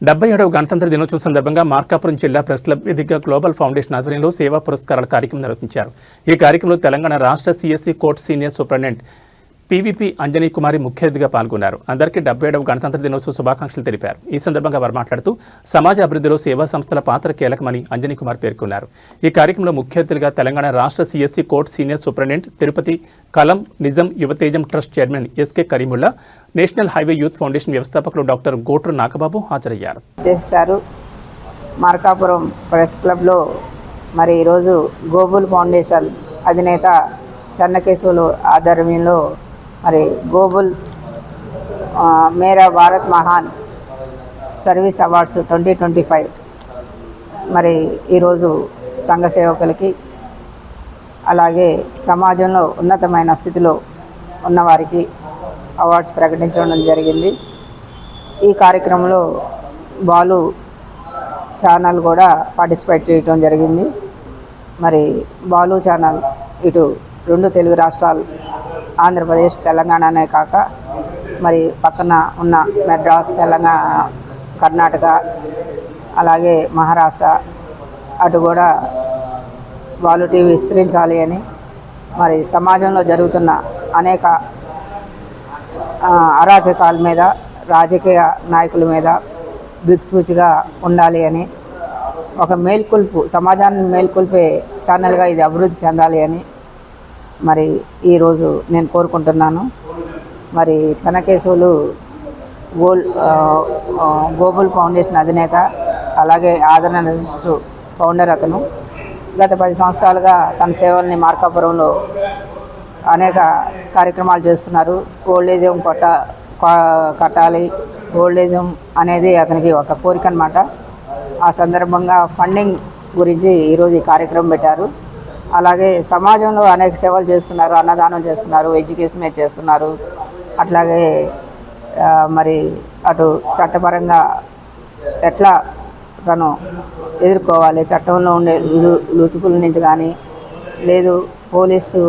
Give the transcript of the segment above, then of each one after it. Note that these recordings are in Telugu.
77వ గణతంత్ర దినోత్సవం సందర్భంగా మార్కాపురం జిల్లా ప్రెస్ క్లబ్ వేదికగా గ్లోబల్ ఫౌండేషన్ ఆధ్వర్యంలో సేవా పురస్కారాల కార్యక్రమం నిర్వహించారు. ఈ కార్యక్రమంలో తెలంగాణ రాష్ట్ర CSC court senior superintendent PVP Anjani Kumari ముఖ్య అతిథిగా పాల్గొన్నారు. అందరికీ 77వ గణతంత్ర దినోత్సవ శుభాకాంక్షలు తెలిపారు. ఈ సందర్భంగా వారు మాట్లాడుతూ సమాజ అభివృద్ధిలో సేవా సంస్థల పాత్ర కీలకమని అంజనీ కుమార్ పేర్కొన్నారు. ఈ కార్యక్రమంలో ముఖ్య అతిథిగా తెలంగాణ రాష్ట్ర CSC court senior superintendent Tirupati Kalam Nijam Yuvatejam trust chairman SK Karimulla, national highway youth foundation వ్యవస్థాపకులు డాక్టర్ గోట్రు నాగబాబు హాజరయ్యారు. మార్కాపురం ప్రెస్ క్లబ్లో మరి ఈరోజు గ్లోబల్ ఫౌండేషన్ అధినేత చెన్నకేశవులు ఆధ్వర్యంలో మరి గ్లోబల్ మేరా భారత్ మహాన్ సర్వీస్ అవార్డ్స్ 2025 మరి ఈరోజు సంఘ సేవకులకి అలాగే సమాజంలో ఉన్నతమైన స్థితిలో ఉన్నవారికి అవార్డ్స్ ప్రకటించడం జరిగింది. ఈ కార్యక్రమంలో బాలు ఛానల్ కూడా పార్టిసిపేట్ చేయడం జరిగింది. మరి బాలు ఛానల్ ఇటు 2 తెలుగు రాష్ట్రాలు ఆంధ్రప్రదేశ్ తెలంగాణనే కాక మరి పక్కన ఉన్న మెడ్రాస్ తెలంగాణ కర్ణాటక అలాగే మహారాష్ట్ర అటు కూడా బాలు టీవీ విస్తరించాలి అని మరి సమాజంలో జరుగుతున్న అనేక అరాచకాల మీద రాజకీయ నాయకుల మీద దిక్సూచిగా ఉండాలి అని ఒక మేల్కొల్పు సమాజాన్ని మేల్కొల్పే ఛానల్గా ఇది అభివృద్ధి చెందాలి అని మరి ఈరోజు నేను కోరుకుంటున్నాను. మరి చెన్నకేశవులు గ్లోబల్ ఫౌండేషన్ అధినేత అలాగే ఆదరణ ట్రస్ట్ ఫౌండర్. అతను గత 10 సంవత్సరాలుగా తన సేవల్ని మార్కాపురంలో అనేక కార్యక్రమాలు చేస్తున్నారు. ఓల్డేజ్ హోమ్ కట్టాలి, ఓల్డేజ్ హోమ్ అనేది అతనికి ఒక కోరిక అన్నమాట. ఆ సందర్భంగా ఫండింగ్ గురించి ఈరోజు ఈ కార్యక్రమం పెట్టారు. అలాగే సమాజంలో అనేక సేవలు చేస్తున్నారు, అన్నదానం చేస్తున్నారు, ఎడ్యుకేషన్ మీద చేస్తున్నారు. అట్లాగే మరి అటు చట్టపరంగా ఎట్లా తను ఎదుర్కోవాలి, చట్టంలో ఉండే లుచుకుల నుంచి కానీ లేదు పోలీసు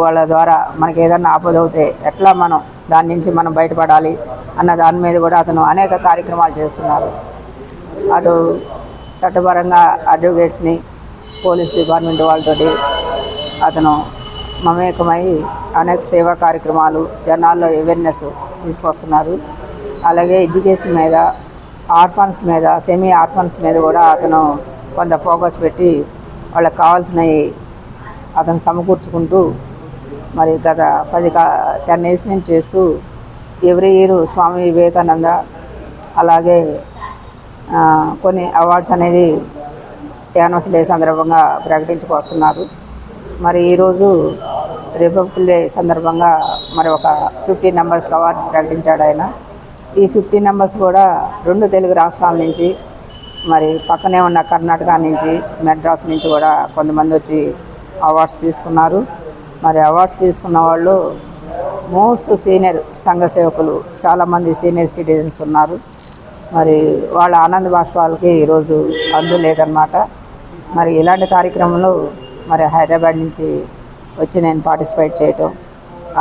వాళ్ళ ద్వారా మనకి ఏదన్నా ఆపదవుతే ఎట్లా మనం దాని నుంచి మనం బయటపడాలి అన్న దాని మీద కూడా అతను అనేక కార్యక్రమాలు చేస్తున్నారు. అటు చట్టపరంగా అడ్వకేట్స్ని పోలీస్ డిపార్ట్మెంట్ వాళ్ళతోటి అతను మమేకమై అనేక సేవా కార్యక్రమాలు జనాల్లో అవేర్నెస్ తీసుకొస్తున్నారు. అలాగే ఎడ్యుకేషన్ మీద, ఆర్ఫన్స్ మీద, సెమీ ఆర్ఫన్స్ మీద కూడా అతను కొంత ఫోకస్ పెట్టి వాళ్ళకి కావాల్సినవి అతను సమకూర్చుకుంటూ మరి గత 10 ఇయర్స్ నుంచి చేస్తూ ఎవ్రీ ఇయర్ స్వామి వివేకానంద అలాగే కొన్ని అవార్డ్స్ అనేది యానివర్సరీ డే సందర్భంగా ప్రకటించుకొస్తున్నారు. మరి ఈరోజు రిపబ్లిక్ డే సందర్భంగా మరి ఒక 50 నంబర్స్కి అవార్డు ప్రకటించాడు ఆయన. ఈ 50 నంబర్స్ కూడా 2 తెలుగు రాష్ట్రాల నుంచి మరి పక్కనే ఉన్న కర్ణాటక నుంచి మెడ్రాస్ నుంచి కూడా కొంతమంది వచ్చి అవార్డ్స్ తీసుకున్నారు. మరి అవార్డ్స్ తీసుకున్న వాళ్ళు మోస్ట్ సీనియర్ సంఘ సేవకులు చాలామంది సీనియర్ సిటిజన్స్ ఉన్నారు. మరి వాళ్ళ ఆనంద బాష్పాలకి ఈరోజు అందు లేదన్నమాట. మరి ఇలాంటి కార్యక్రమంలో మరి హైదరాబాద్ నుంచి వచ్చి నేను పార్టిసిపేట్ చేయటం,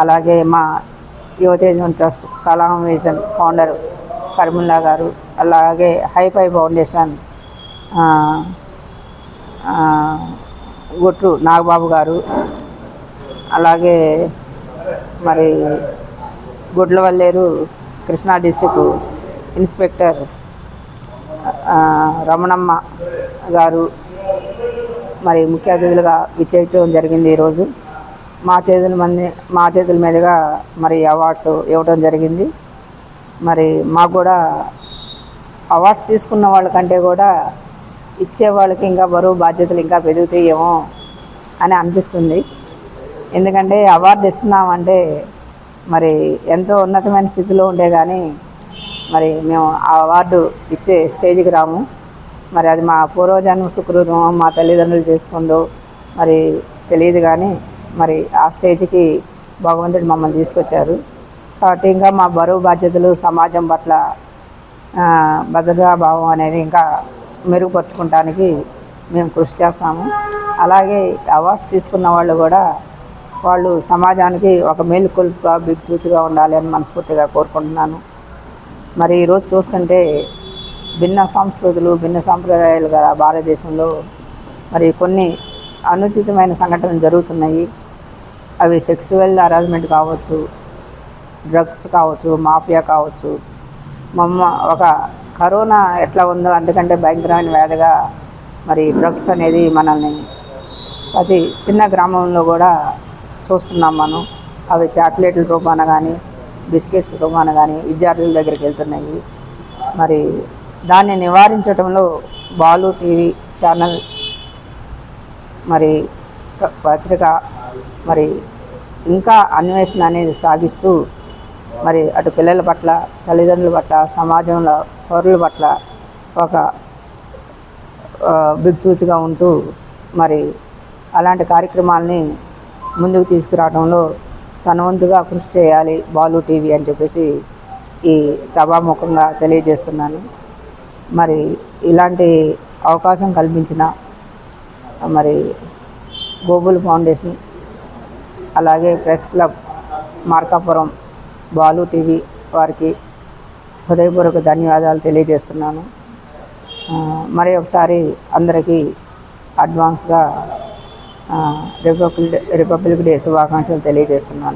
అలాగే మా Yuvatejam trust Kalam vision founder Karimulla గారు, అలాగే హైఫై ఫౌండేషన్ గొట్రు నాగబాబు గారు, అలాగే మరి గుడ్లవల్లేరు కృష్ణా డిస్టిక్ ఇన్స్పెక్టర్ రమణమ్మ గారు మరి ముఖ్య అతిథులుగా విచ్చేయటం జరిగింది. ఈరోజు మా చేతుల మీదుగా మరి అవార్డ్స్ ఇవ్వటం జరిగింది. మరి మాకు కూడా అవార్డ్స్ తీసుకున్న వాళ్ళకంటే కూడా ఇచ్చే వాళ్ళకి ఇంకా బరువు బాధ్యతలు ఇంకా పెరుగుతాయేమో అని అనిపిస్తుంది. ఎందుకంటే అవార్డు ఇస్తున్నామంటే మరి ఎంతో ఉన్నతమైన స్థితిలో ఉండే కానీ మరి మేము ఆ అవార్డు ఇచ్చే స్టేజ్కి రాము. మరి అది మా పూర్వజన్మ సుకృతం, మా తల్లిదండ్రులు చేసుకుందో మరి తెలియదు కానీ మరి ఆ స్టేజ్కి భగవంతుడు మమ్మల్ని తీసుకొచ్చారు. కాబట్టి ఇంకా మా బరువు బాధ్యతలు సమాజం పట్ల భద్రతాభావం అనేది ఇంకా మెరుగుపరుచుకోవడానికి మేము కృషి చేస్తాము. అలాగే అవార్డ్స్ తీసుకున్న వాళ్ళు కూడా వాళ్ళు సమాజానికి ఒక మేలుకొల్పుగా దిక్సూచిగా ఉండాలి అని మనస్ఫూర్తిగా కోరుకుంటున్నాను. మరి ఈరోజు చూస్తుంటే భిన్న సంస్కృతులు భిన్న సాంప్రదాయాలు గల భారతదేశంలో మరి కొన్ని అనుచితమైన సంఘటనలు జరుగుతున్నాయి. అవి సెక్సువల్ హరాస్మెంట్ కావచ్చు, డ్రగ్స్ కావచ్చు, మాఫియా కావచ్చు. ఒక కరోనా ఎట్లా ఉందో అంతకంటే భయంకరమైన వ్యాధిగా మరి డ్రగ్స్ అనేది మనల్ని ప్రతి చిన్న గ్రామంలో కూడా చూస్తున్నాం మనం. అవి చాక్లెట్ల రూపాన కానీ బిస్కెట్స్ రూపాన కానీ విద్యార్థుల దగ్గరికి వెళ్తున్నాయి. మరి దాన్ని నివారించడంలో బాలు టీవీ ఛానల్ మరి పత్రిక మరి ఇంకా అన్వేషణ అనేది సాగిస్తూ మరి అటు పిల్లల పట్ల, తల్లిదండ్రుల పట్ల, సమాజంలో పౌరుల పట్ల ఒక దిక్సూచిగా ఉంటూ మరి అలాంటి కార్యక్రమాలని ముందుకు తీసుకురావడంలో తన వంతుగా కృషి చేయాలి బాలు టీవీ అని చెప్పేసి ఈ సభాముఖంగా తెలియజేస్తున్నాను. మరి ఇలాంటి అవకాశం కల్పించిన మరి గోబుల్ ఫౌండేషన్, అలాగే press club Markapuram, Balu TV వారికి హృదయపూర్వక ధన్యవాదాలు తెలియజేస్తున్నాను. మరి ఒకసారి అందరికీ అడ్వాన్స్గా రిపబ్లిక్ డే శుభాకాంక్షలు తెలియజేస్తున్నాను.